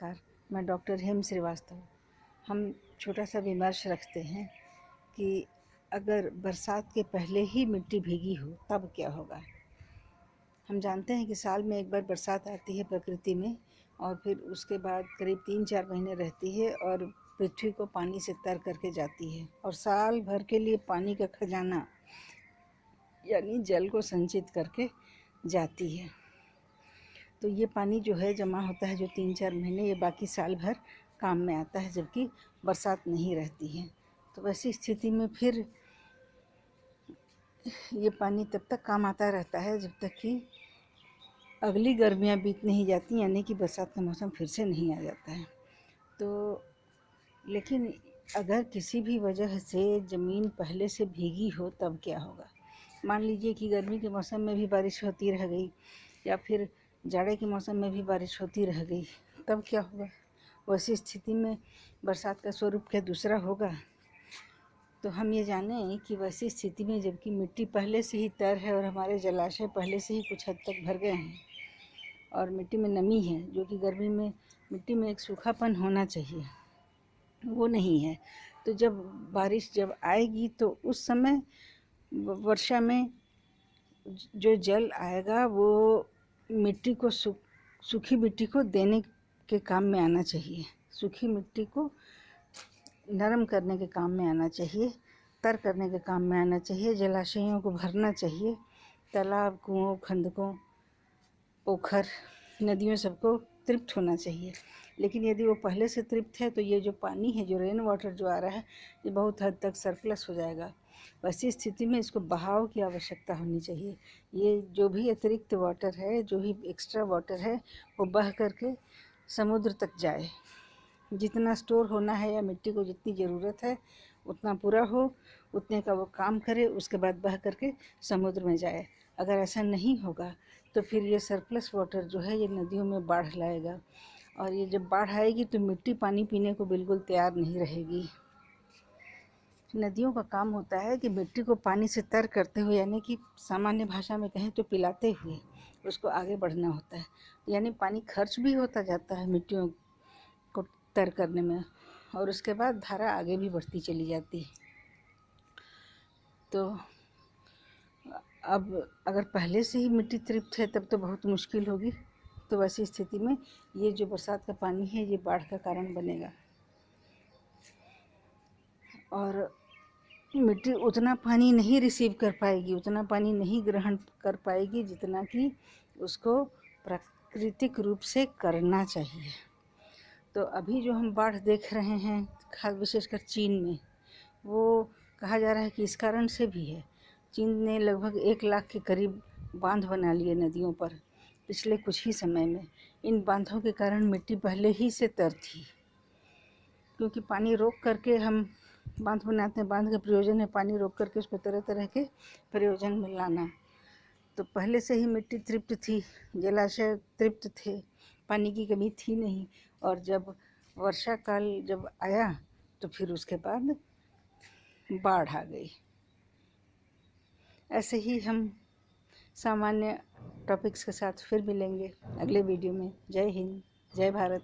नमस्कार, मैं डॉक्टर हेम श्रीवास्तव। हम छोटा सा विमर्श रखते हैं कि अगर बरसात के पहले ही मिट्टी भीगी हो तब क्या होगा। हम जानते हैं कि साल में एक बार बरसात आती है प्रकृति में और फिर उसके बाद करीब 3-4 महीने रहती है और पृथ्वी को पानी से तर करके जाती है और साल भर के लिए पानी का खजाना यानी जल को संचित करके जाती है। तो ये पानी जो है जमा होता है जो 3-4 महीने, ये बाकी साल भर काम में आता है, जबकि बरसात नहीं रहती है। तो वैसी स्थिति में फिर ये पानी तब तक काम आता रहता है जब तक कि अगली गर्मियाँ बीत नहीं जाती, यानी कि बरसात का मौसम फिर से नहीं आ जाता है। तो लेकिन अगर किसी भी वजह से ज़मीन पहले से भीगी हो तब क्या होगा। मान लीजिए कि गर्मी के मौसम में भी बारिश होती रह गई या फिर जाड़े के मौसम में भी बारिश होती रह गई, तब क्या होगा। वैसी स्थिति में बरसात का स्वरूप क्या दूसरा होगा। तो हम ये जानें कि वैसी स्थिति में जबकि मिट्टी पहले से ही तर है और हमारे जलाशय पहले से ही कुछ हद तक भर गए हैं और मिट्टी में नमी है, जो कि गर्मी में मिट्टी में एक सूखापन होना चाहिए, वो नहीं है। तो जब बारिश जब आएगी तो उस समय वर्षा में जो जल आएगा वो मिट्टी को सूखी मिट्टी को देने के काम में आना चाहिए, सूखी मिट्टी को नरम करने के काम में आना चाहिए, तर करने के काम में आना चाहिए, जलाशयों को भरना चाहिए, तालाब, कुओं, खंदकों, पोखर, नदियों सबको तृप्त होना चाहिए। लेकिन यदि वो पहले से तृप्त है तो ये जो पानी है, जो रेन वाटर जो आ रहा है, ये बहुत हद तक सरप्लस हो जाएगा। वैसी स्थिति में इसको बहाव की आवश्यकता होनी चाहिए। ये जो भी अतिरिक्त वाटर है, जो भी एक्स्ट्रा वाटर है, वो बह करके समुद्र तक जाए। जितना स्टोर होना है या मिट्टी को जितनी ज़रूरत है उतना पूरा हो, उतने का वो काम करे, उसके बाद बह करके समुद्र में जाए। अगर ऐसा नहीं होगा तो फिर ये सरप्लस वाटर जो है ये नदियों में बाढ़ लाएगा और ये जब बाढ़ आएगी तो मिट्टी पानी पीने को बिल्कुल तैयार नहीं रहेगी। नदियों का काम होता है कि मिट्टी को पानी से तर करते हुए, यानी कि सामान्य भाषा में कहें तो पिलाते हुए उसको आगे बढ़ना होता है। यानी पानी खर्च भी होता जाता है मिट्टियों को तर करने में और उसके बाद धारा आगे भी बढ़ती चली जाती है। तो अब अगर पहले से ही मिट्टी तृप्त है तब तो बहुत मुश्किल होगी। तो वैसी स्थिति में ये जो बरसात का पानी है ये बाढ़ का कारण बनेगा और मिट्टी उतना पानी नहीं रिसीव कर पाएगी, उतना पानी नहीं ग्रहण कर पाएगी जितना कि उसको प्राकृतिक रूप से करना चाहिए। तो अभी जो हम बाढ़ देख रहे हैं, खास विशेषकर चीन में, वो कहा जा रहा है कि इस कारण से भी है। चीन ने लगभग 1 लाख के करीब बांध बना लिए नदियों पर पिछले कुछ ही समय में। इन बांधों के कारण मिट्टी पहले ही से तर थी, क्योंकि पानी रोक करके हम बांध बनाते हैं। बांध का प्रयोजन है पानी रोक करके उसको तरह तरह के प्रयोजन में लाना। तो पहले से ही मिट्टी तृप्त थी, जलाशय तृप्त थे, पानी की कमी थी नहीं। और जब वर्षा काल जब आया तो फिर उसके बाद बाढ़ आ गई। ऐसे ही हम सामान्य टॉपिक्स के साथ फिर मिलेंगे अगले वीडियो में। जय हिंद, जय भारत।